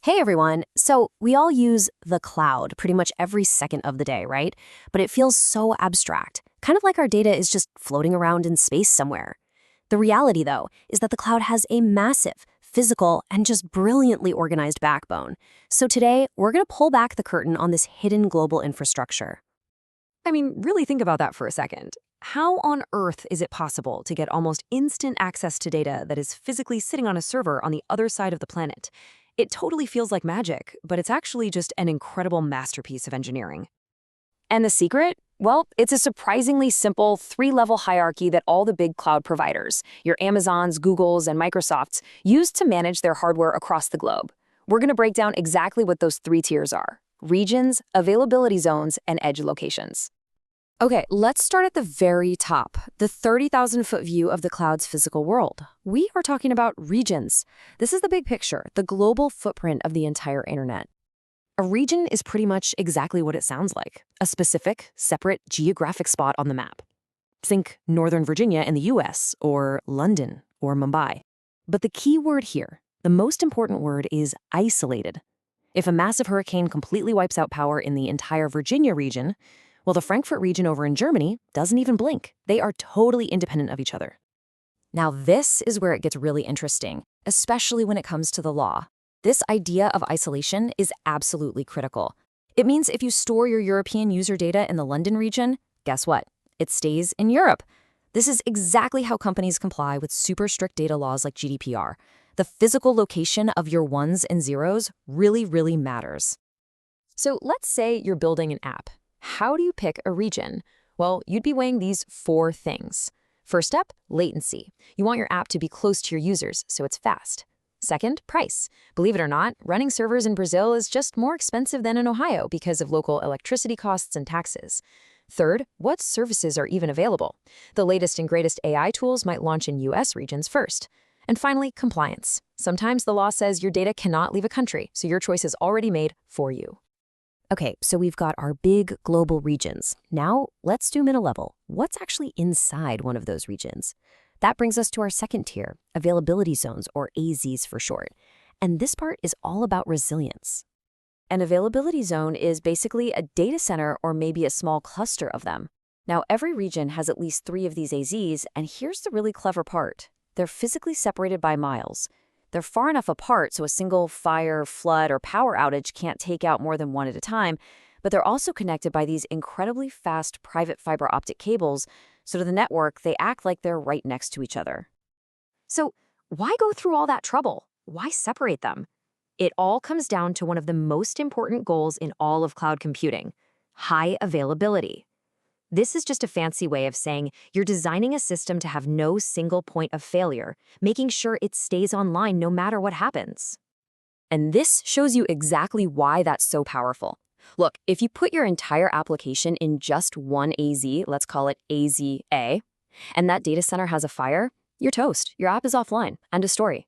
Hey everyone. So, we all use the cloud pretty much every second of the day, right? But it feels so abstract, kind of like our data is just floating around in space somewhere. The reality, though, is that the cloud has a massive, physical, and just brilliantly organized backbone. So, today, we're going to pull back the curtain on this hidden global infrastructure. Really think about that for a second. How on earth is it possible to get almost instant access to data that is physically sitting on a server on the other side of the planet? It totally feels like magic, but it's actually just an incredible masterpiece of engineering. And the secret? Well, it's a surprisingly simple three-level hierarchy that all the big cloud providers, your Amazons, Googles, and Microsofts, use to manage their hardware across the globe. We're going to break down exactly what those three tiers are: regions, availability zones, and edge locations. Okay, let's start at the very top, the 30,000-foot view of the cloud's physical world. We are talking about regions. This is the big picture, the global footprint of the entire internet. A region is pretty much exactly what it sounds like, a specific, separate geographic spot on the map. Think Northern Virginia in the US, or London, or Mumbai. But the key word here, the most important word, is isolated. If a massive hurricane completely wipes out power in the entire Virginia region, well, the Frankfurt region over in Germany doesn't even blink. They are totally independent of each other. Now, this is where it gets really interesting, especially when it comes to the law. This idea of isolation is absolutely critical. It means if you store your European user data in the London region, guess what? It stays in Europe. This is exactly how companies comply with super strict data laws like GDPR. The physical location of your ones and zeros really matters. So let's say you're building an app. How do you pick a region? Well, you'd be weighing these four things. First up, latency. You want your app to be close to your users, so it's fast. Second, price. Believe it or not, running servers in Brazil is just more expensive than in Ohio because of local electricity costs and taxes. Third, what services are even available? The latest and greatest AI tools might launch in US regions first. And finally, compliance. Sometimes the law says your data cannot leave a country, so your choice is already made for you. Okay, so we've got our big global regions. Now, let's zoom in a level. What's actually inside one of those regions? That brings us to our second tier, availability zones, or AZs for short. And this part is all about resilience. An availability zone is basically a data center or maybe a small cluster of them. Now, every region has at least 3 of these AZs, and here's the really clever part. They're physically separated by miles. They're far enough apart so a single fire, flood, or power outage can't take out more than one at a time, but they're also connected by these incredibly fast private fiber optic cables, so to the network, they act like they're right next to each other. So, why go through all that trouble? Why separate them? It all comes down to one of the most important goals in all of cloud computing: high availability. This is just a fancy way of saying you're designing a system to have no single point of failure, making sure it stays online no matter what happens. And this shows you exactly why that's so powerful. Look, if you put your entire application in just one AZ, let's call it AZ-A, and that data center has a fire, you're toast. Your app is offline. End of story.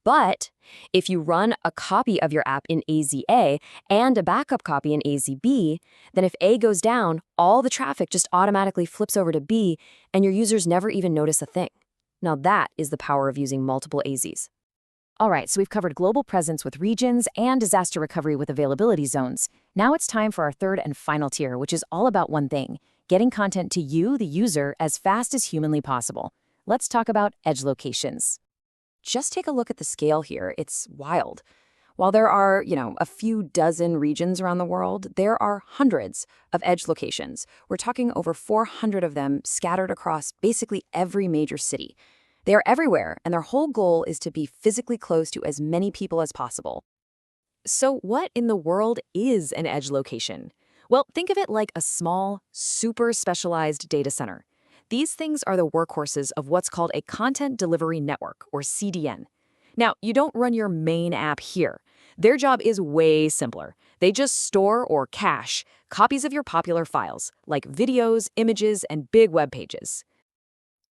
But if you run a copy of your app in AZ-A and a backup copy in AZ-B, then if A goes down, all the traffic just automatically flips over to B, and your users never even notice a thing. Now that is the power of using multiple AZs. All right, so we've covered global presence with regions and disaster recovery with availability zones. Now it's time for our third and final tier, which is all about one thing: getting content to you, the user, as fast as humanly possible. Let's talk about edge locations. Just take a look at the scale here. It's wild. While there are, a few dozen regions around the world, there are hundreds of edge locations. We're talking over 400 of them scattered across basically every major city. They are everywhere, and their whole goal is to be physically close to as many people as possible. So what in the world is an edge location? Well, think of it like a small, super specialized data center. These things are the workhorses of what's called a content delivery network, or CDN. Now, you don't run your main app here. Their job is way simpler. They just store or cache copies of your popular files, like videos, images, and big web pages.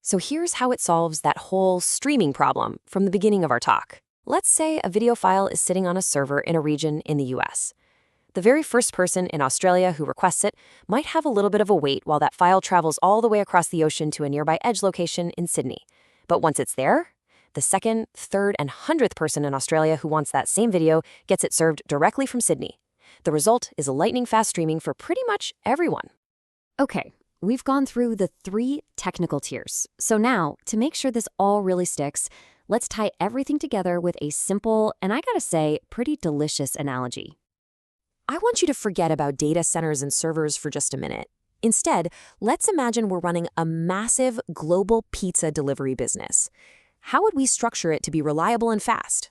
So here's how it solves that whole streaming problem from the beginning of our talk. Let's say a video file is sitting on a server in a region in the US. The very first person in Australia who requests it might have a little bit of a wait while that file travels all the way across the ocean to a nearby edge location in Sydney. But once it's there, The second, third, and 100th person in Australia who wants that same video gets it served directly from Sydney. The result is a lightning-fast streaming for pretty much everyone. Okay, we've gone through the 3 technical tiers. So now, to make sure this all really sticks, let's tie everything together with a simple, and I gotta say, pretty delicious analogy. I want you to forget about data centers and servers for just a minute. Instead, let's imagine we're running a massive global pizza delivery business. How would we structure it to be reliable and fast?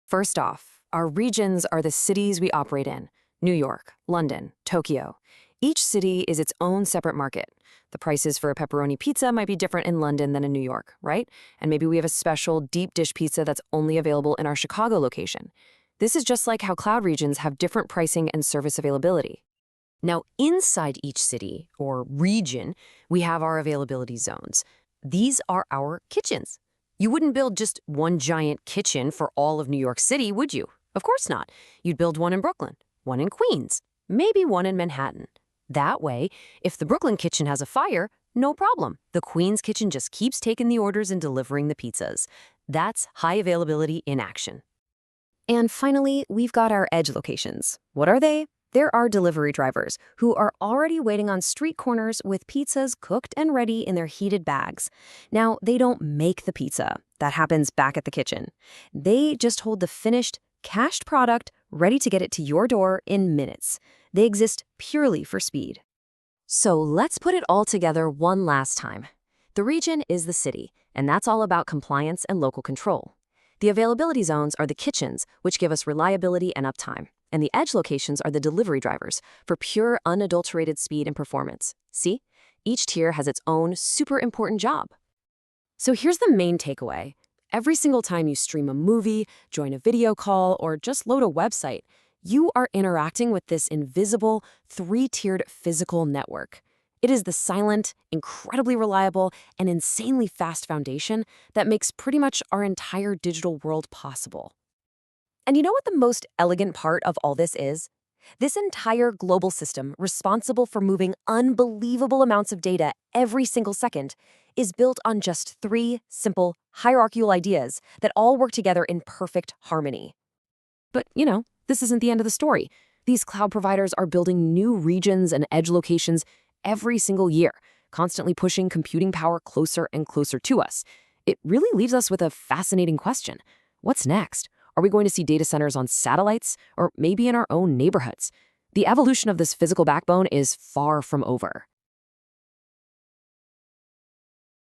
First off, our regions are the cities we operate in: New York, London, Tokyo. Each city is its own separate market. The prices for a pepperoni pizza might be different in London than in New York, right? And maybe we have a special deep dish pizza that's only available in our Chicago location. This is just like how cloud regions have different pricing and service availability. Now, inside each city, or region, we have our availability zones. These are our kitchens. You wouldn't build just one giant kitchen for all of New York City, would you? Of course not. You'd build one in Brooklyn, one in Queens, maybe one in Manhattan. That way, if the Brooklyn kitchen has a fire, no problem. The Queens kitchen just keeps taking the orders and delivering the pizzas. That's high availability in action. And finally, we've got our edge locations. What are they? They're our delivery drivers who are already waiting on street corners with pizzas cooked and ready in their heated bags. Now, they don't make the pizza. That happens back at the kitchen. They just hold the finished, cached product ready to get it to your door in minutes. They exist purely for speed. So let's put it all together one last time. The region is the city, and that's all about compliance and local control. The availability zones are the kitchens, which give us reliability and uptime. And the edge locations are the delivery drivers for pure, unadulterated speed and performance. See? Each tier has its own super important job. So here's the main takeaway. Every single time you stream a movie, join a video call, or just load a website, you are interacting with this invisible, 3-tiered physical network. It is the silent, incredibly reliable, and insanely fast foundation that makes pretty much our entire digital world possible. And you know what the most elegant part of all this is? This entire global system, responsible for moving unbelievable amounts of data every single second, is built on just 3 simple, hierarchical ideas that all work together in perfect harmony. But, this isn't the end of the story. These cloud providers are building new regions and edge locations every single year, constantly pushing computing power closer and closer to us. It really leaves us with a fascinating question. What's next? Are we going to see data centers on satellites, or maybe in our own neighborhoods? The evolution of this physical backbone is far from over.